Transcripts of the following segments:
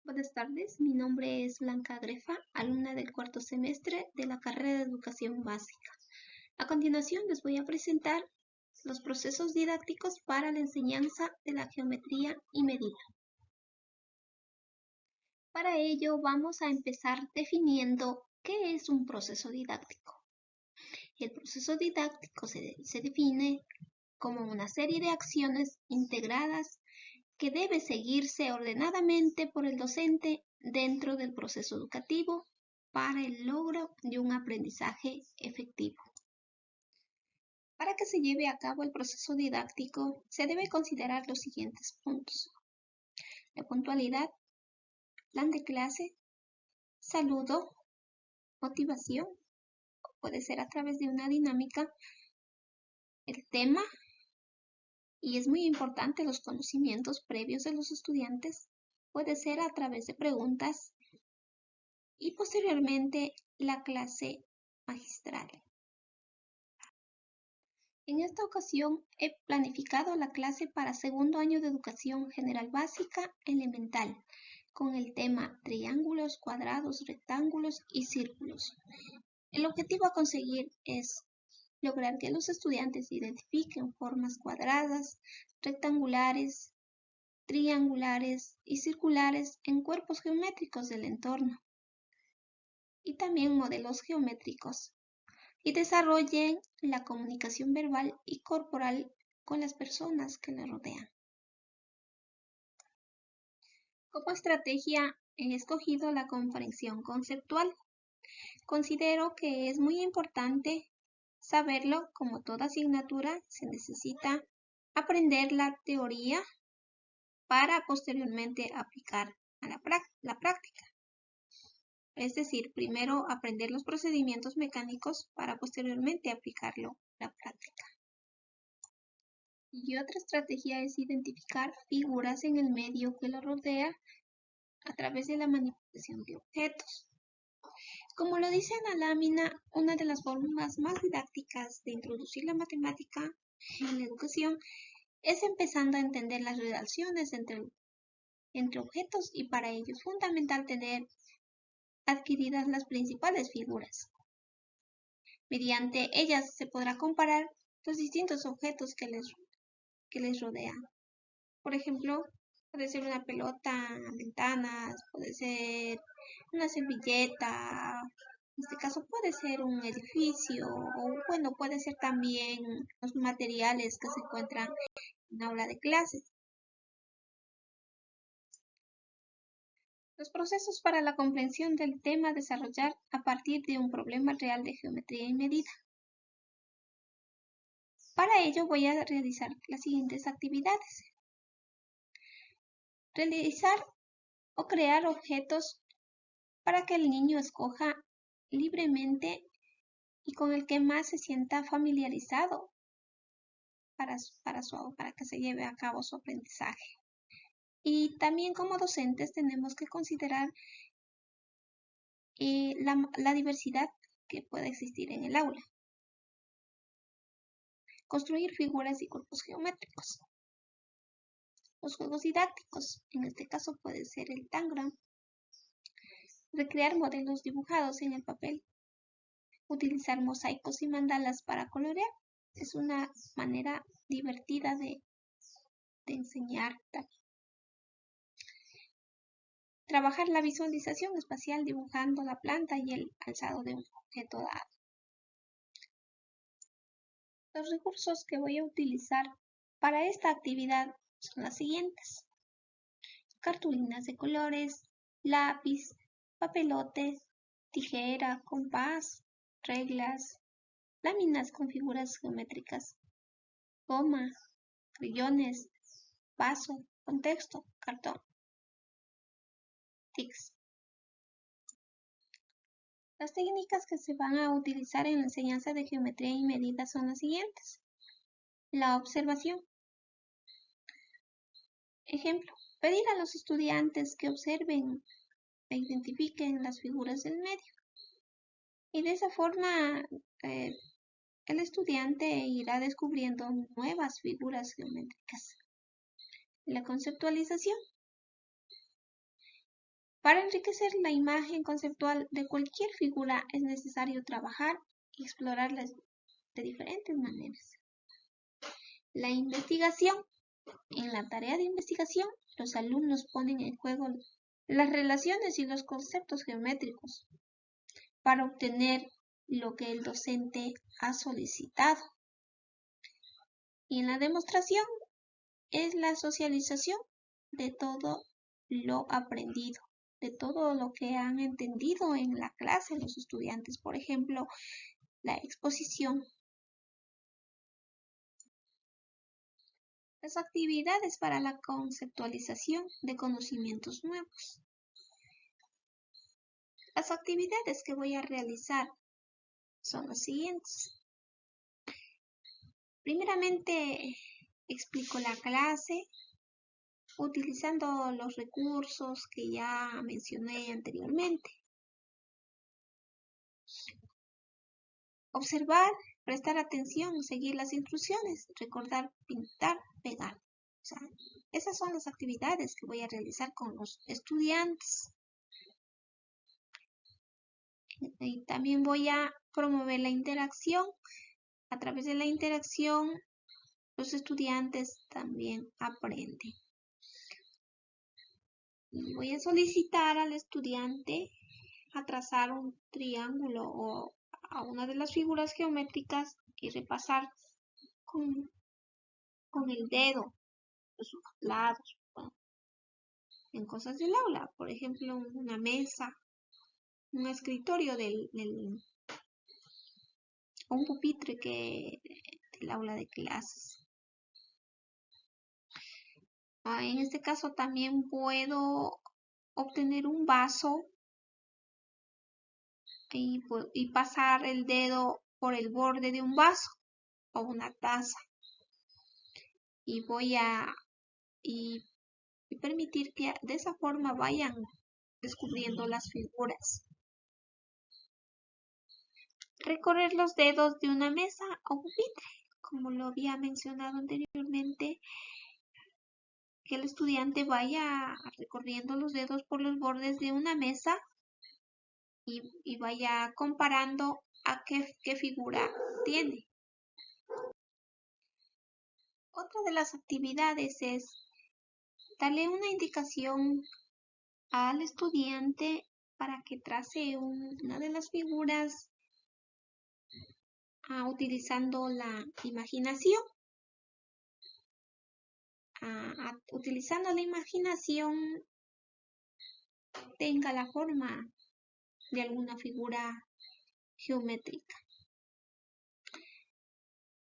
Buenas tardes, mi nombre es Blanca Grefa, alumna del cuarto semestre de la carrera de Educación Básica. A continuación les voy a presentar los procesos didácticos para la enseñanza de la geometría y medida. Para ello vamos a empezar definiendo qué es un proceso didáctico. El proceso didáctico se define como una serie de acciones integradas que debe seguirse ordenadamente por el docente dentro del proceso educativo para el logro de un aprendizaje efectivo. Para que se lleve a cabo el proceso didáctico, se debe considerar los siguientes puntos: la puntualidad, plan de clase, saludo, motivación, puede ser a través de una dinámica, el tema, y es muy importante los conocimientos previos de los estudiantes, puede ser a través de preguntas, y posteriormente la clase magistral. En esta ocasión he planificado la clase para segundo año de educación general básica elemental con el tema triángulos, cuadrados, rectángulos y círculos. El objetivo a conseguir es lograr que los estudiantes identifiquen formas cuadradas, rectangulares, triangulares y circulares en cuerpos geométricos del entorno y también modelos geométricos, y desarrollen la comunicación verbal y corporal con las personas que le rodean. Como estrategia he escogido la comprensión conceptual. Considero que es muy importante saberlo. Como toda asignatura, se necesita aprender la teoría para posteriormente aplicar a la práctica. Es decir, primero aprender los procedimientos mecánicos para posteriormente aplicarlo a la práctica. Y otra estrategia es identificar figuras en el medio que lo rodea a través de la manipulación de objetos. Como lo dice en la lámina, una de las formas más didácticas de introducir la matemática en la educación es empezando a entender las relaciones entre objetos, y para ello es fundamental tener adquiridas las principales figuras. Mediante ellas se podrá comparar los distintos objetos que les rodean. Por ejemplo, puede ser una pelota, ventanas, puede ser una servilleta, en este caso puede ser un edificio, o bueno, puede ser también los materiales que se encuentran en aula de clases. Los procesos para la comprensión del tema desarrollar a partir de un problema real de geometría y medida. Para ello voy a realizar las siguientes actividades. Realizar o crear objetos para que el niño escoja libremente y con el que más se sienta familiarizado para que se lleve a cabo su aprendizaje. Y también como docentes tenemos que considerar la diversidad que puede existir en el aula. Construir figuras y cuerpos geométricos. Los juegos didácticos, en este caso puede ser el tangram. Recrear modelos dibujados en el papel. Utilizar mosaicos y mandalas para colorear. Es una manera divertida de enseñar también. Trabajar la visualización espacial dibujando la planta y el alzado de un objeto dado. Los recursos que voy a utilizar para esta actividad son las siguientes: cartulinas de colores, lápiz, papelote, tijera, compás, reglas, láminas con figuras geométricas, goma, crayones, vaso, contexto, cartón, tics. Las técnicas que se van a utilizar en la enseñanza de geometría y medida son las siguientes. La observación. Ejemplo, pedir a los estudiantes que observen e identifiquen las figuras del medio. Y de esa forma el estudiante irá descubriendo nuevas figuras geométricas. La conceptualización. Para enriquecer la imagen conceptual de cualquier figura es necesario trabajar y explorarlas de diferentes maneras. La investigación. En la tarea de investigación, los alumnos ponen en juego las relaciones y los conceptos geométricos para obtener lo que el docente ha solicitado. Y en la demostración es la socialización de todo lo aprendido, de todo lo que han entendido en la clase los estudiantes. Por ejemplo, la exposición. Las actividades para la conceptualización de conocimientos nuevos. Las actividades que voy a realizar son las siguientes. Primeramente, explico la clase utilizando los recursos que ya mencioné anteriormente. Observar, prestar atención, seguir las instrucciones, recordar, pintar, pegar. O sea, esas son las actividades que voy a realizar con los estudiantes. Y también voy a promover la interacción. A través de la interacción, los estudiantes también aprenden. Y voy a solicitar al estudiante a trazar un triángulo o a una de las figuras geométricas y repasar con el dedo los lados, bueno, en cosas del aula, por ejemplo, una mesa, un escritorio o un pupitre del aula de clases. En este caso también puedo obtener un vaso y pasar el dedo por el borde de un vaso o una taza. Y voy a permitir que de esa forma vayan descubriendo las figuras. Recorrer los dedos de una mesa o pupitre, como lo había mencionado anteriormente, que el estudiante vaya recorriendo los dedos por los bordes de una mesa y vaya comparando a qué figura tiene. Otra de las actividades es darle una indicación al estudiante para que trace una de las figuras utilizando la imaginación. Utilizando la imaginación, tenga la forma de alguna figura geométrica.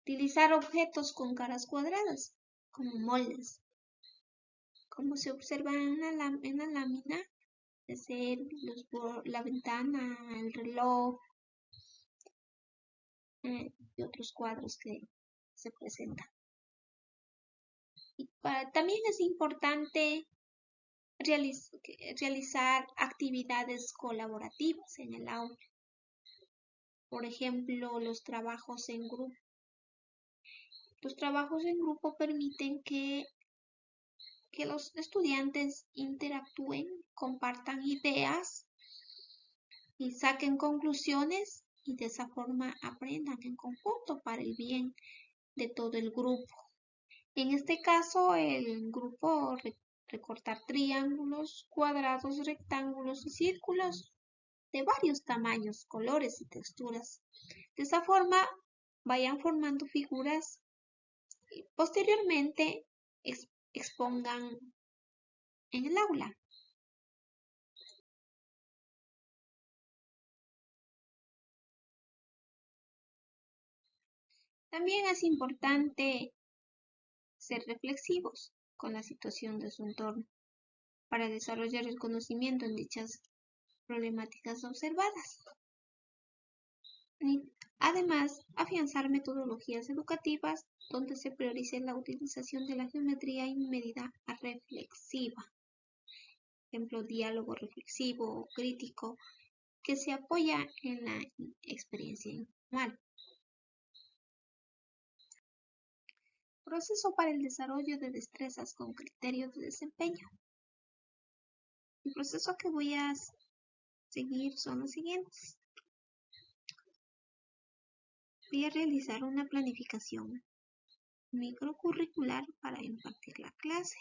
Utilizar objetos con caras cuadradas, como moldes. Como se observa en la lámina, de ser la ventana, el reloj y otros cuadros que se presentan. También es importante realizar actividades colaborativas en el aula. Por ejemplo, los trabajos en grupo. Los trabajos en grupo permiten que los estudiantes interactúen, compartan ideas y saquen conclusiones y de esa forma aprendan en conjunto para el bien de todo el grupo. En este caso, el grupo recortar triángulos, cuadrados, rectángulos y círculos de varios tamaños, colores y texturas. De esa forma vayan formando figuras y posteriormente expongan en el aula. También es importante ser reflexivos con la situación de su entorno para desarrollar el conocimiento en dichas problemáticas observadas. Y además, afianzar metodologías educativas donde se priorice la utilización de la geometría en medida reflexiva. Ejemplo, diálogo reflexivo o crítico que se apoya en la experiencia informal. Proceso para el desarrollo de destrezas con criterios de desempeño. El proceso que voy a seguir son los siguientes. Voy a realizar una planificación microcurricular para impartir la clase,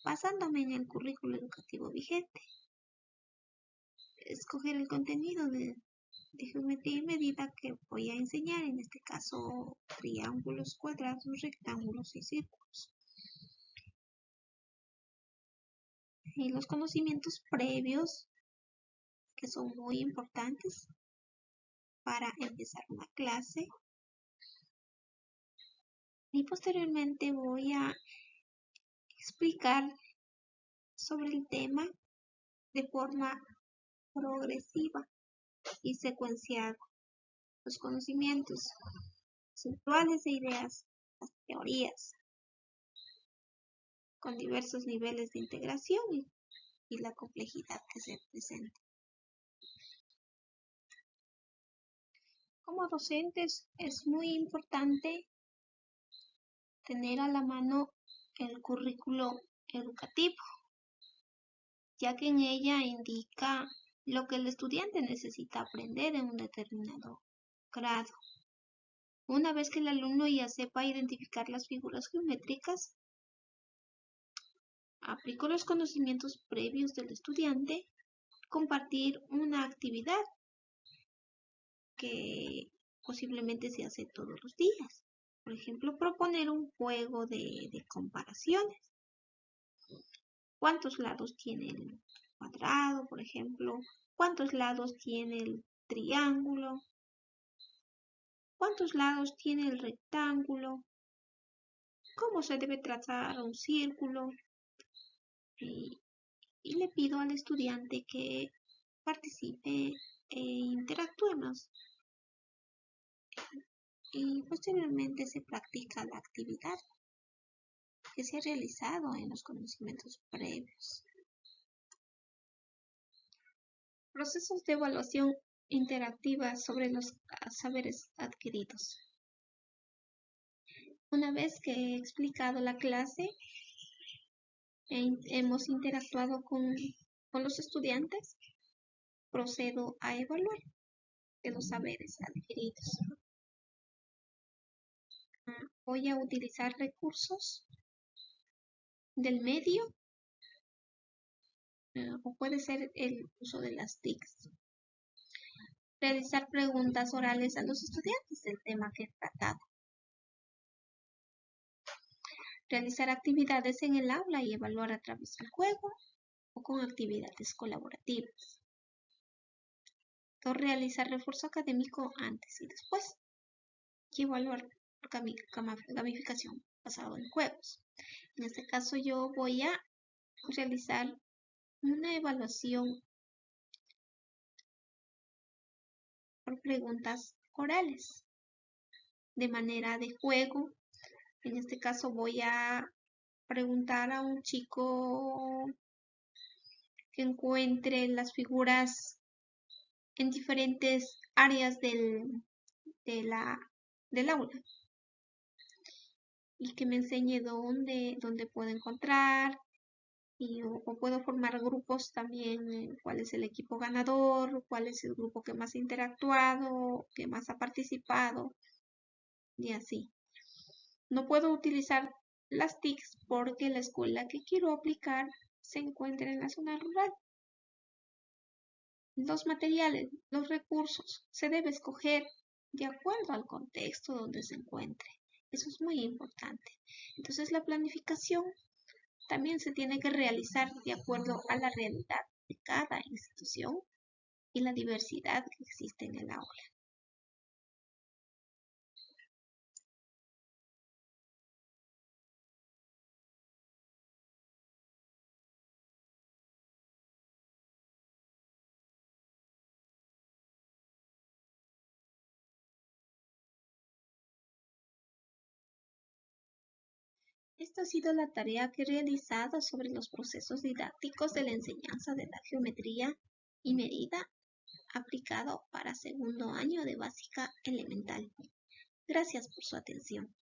basándome en el currículo educativo vigente. Escoger el contenido de geometría y medida que voy a enseñar, en este caso triángulos, cuadrados, rectángulos y círculos. Y los conocimientos previos, que son muy importantes para empezar una clase. Y posteriormente voy a explicar sobre el tema de forma progresiva y secuenciada los conocimientos conceptuales e ideas, las teorías, con diversos niveles de integración y la complejidad que se presenta. Como docentes es muy importante tener a la mano el currículo educativo, ya que en ella indica lo que el estudiante necesita aprender en un determinado grado. Una vez que el alumno ya sepa identificar las figuras geométricas, aplico los conocimientos previos del estudiante, compartir una actividad que posiblemente se hace todos los días. Por ejemplo, proponer un juego de comparaciones. ¿Cuántos lados tiene el cuadrado, por ejemplo? ¿Cuántos lados tiene el triángulo? ¿Cuántos lados tiene el rectángulo? ¿Cómo se debe trazar un círculo? Y le pido al estudiante que participe e interactuemos. Y posteriormente se practica la actividad que se ha realizado en los conocimientos previos. Procesos de evaluación interactiva sobre los saberes adquiridos. Una vez que he explicado la clase, hemos interactuado con los estudiantes, procedo a evaluar de los saberes adquiridos. Voy a utilizar recursos del medio, o puede ser el uso de las TICs. Realizar preguntas orales a los estudiantes del tema que he tratado. Realizar actividades en el aula y evaluar a través del juego o con actividades colaborativas. Realizar refuerzo académico antes y después. Y evaluar gamificación basado en juegos. En este caso yo voy a realizar una evaluación por preguntas orales de manera de juego. En este caso voy a preguntar a un chico que encuentre las figuras en diferentes áreas del aula y que me enseñe dónde puedo encontrar, o puedo formar grupos también, cuál es el equipo ganador, cuál es el grupo que más ha interactuado, que más ha participado, y así. No puedo utilizar las TICs porque la escuela que quiero aplicar se encuentra en la zona rural. Los materiales, los recursos, se debe escoger de acuerdo al contexto donde se encuentre. Eso es muy importante. Entonces la planificación también se tiene que realizar de acuerdo a la realidad de cada institución y la diversidad que existe en el aula. Esta ha sido la tarea que he realizado sobre los procesos didácticos de la enseñanza de la geometría y medida aplicado para segundo año de básica elemental. Gracias por su atención.